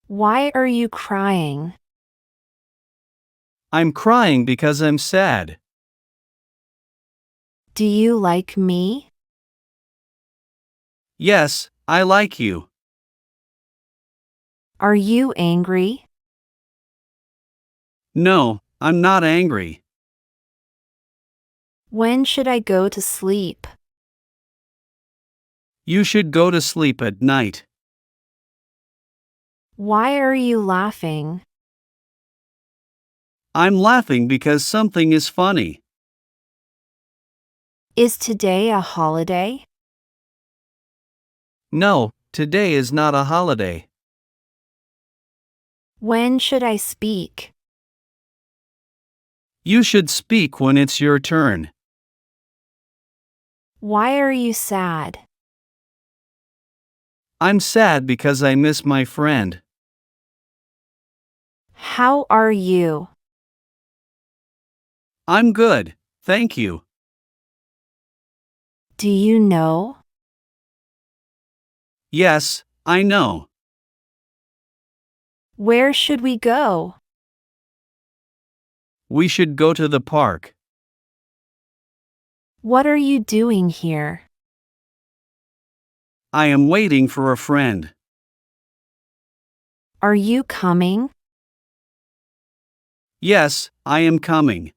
Why are you crying? I'm crying because I'm sad. Do you like me? Yes, I like you. Are you angry? No, I'm not angry. When should I go to sleep? You should go to sleep at night. Why are you laughing? I'm laughing because something is funny. Is today a holiday? No, today is not a holiday. When should I speak? You should speak when it's your turn. Why are you sad? I'm sad because I miss my friend. How are you? I'm good, thank you. Do you know? Yes, I know. Where should we go? We should go to the park. What are you doing here? I am waiting for a friend. Are you coming? Yes, I am coming.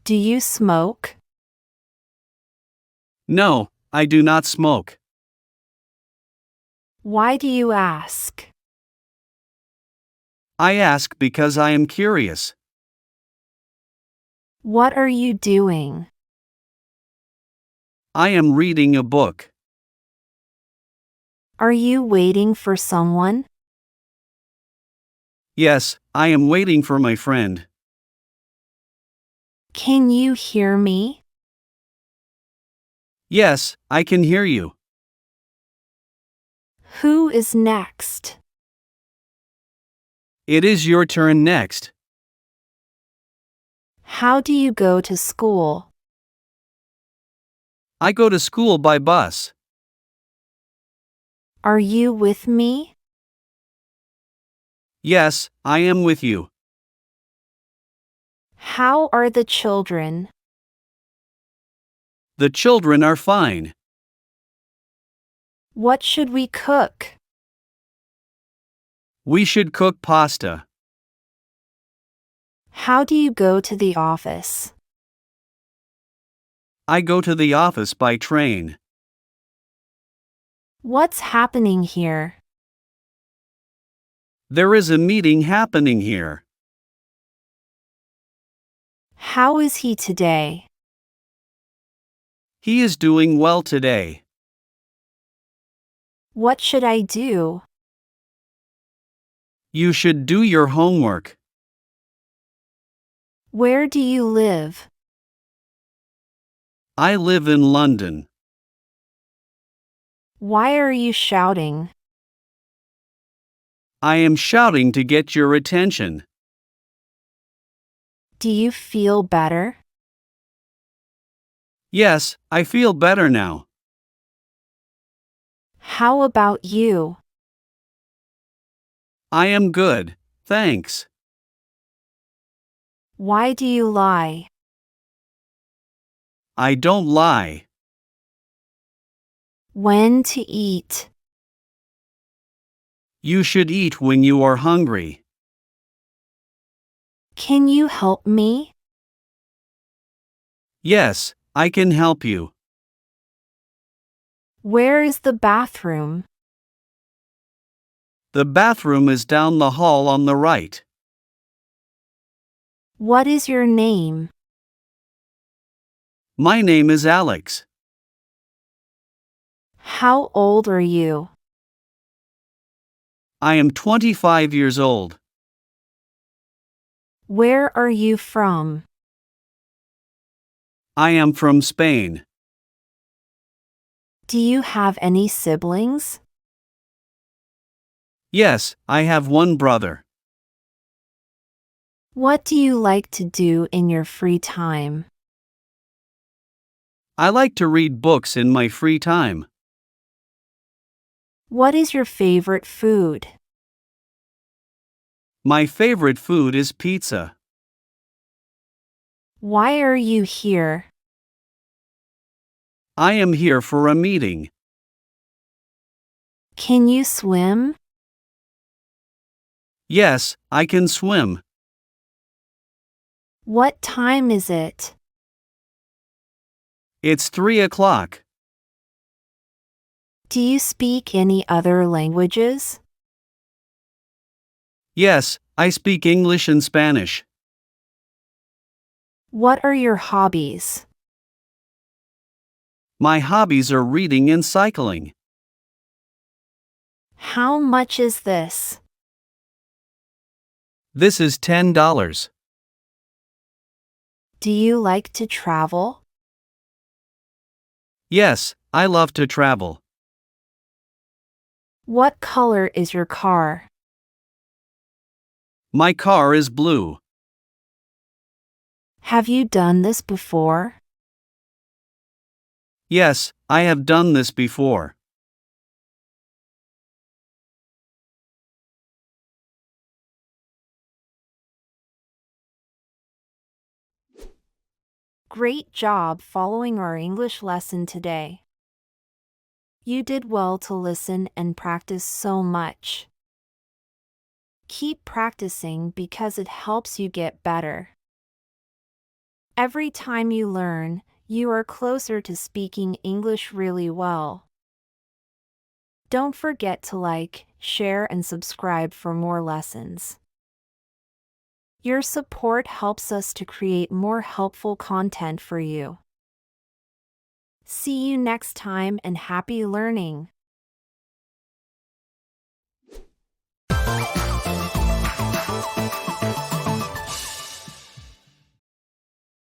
Do you smoke? No, I do not smoke. Why do you ask? I ask because I am curious. What are you doing? I am reading a book. Are you waiting for someone? Yes, I am waiting for my friend. Can you hear me? Yes, I can hear you. Who is next? It is your turn next. How do you go to school? I go to school by bus. Are you with me? Yes, I am with you. How are the children? The children are fine. What should we cook? We should cook pasta. How do you go to the office? I go to the office by train. What's happening here? There is a meeting happening here. How is he today? He is doing well today. What should I do? You should do your homework. Where do you live? I live in London. Why are you shouting? I am shouting to get your attention. Do you feel better? Yes, I feel better now. How about you? I am good, thanks. Why do you lie? I don't lie. When to eat? You should eat when you are hungry. Can you help me? Yes, I can help you. Where is the bathroom? The bathroom is down the hall on the right. What is your name? My name is Alex. How old are you? I am 25 years old. Where are you from? I am from Spain. Do you have any siblings? Yes, I have one brother. What do you like to do in your free time? I like to read books in my free time. What is your favorite food? My favorite food is pizza. Why are you here? I am here for a meeting. Can you swim? Yes, I can swim. What time is it? It's 3 o'clock. Do you speak any other languages? Yes, I speak English and Spanish. What are your hobbies? My hobbies are reading and cycling. How much is this? This is $10. Do you like to travel? Yes, I love to travel. What color is your car? My car is blue. Have you done this before? Yes, I have done this before. Great job following our English lesson today. You did well to listen and practice so much. Keep practicing because it helps you get better. Every time you learn, you are closer to speaking English really well. Don't forget to like, share, and subscribe for more lessons. Your support helps us to create more helpful content for you. See you next time and happy learning!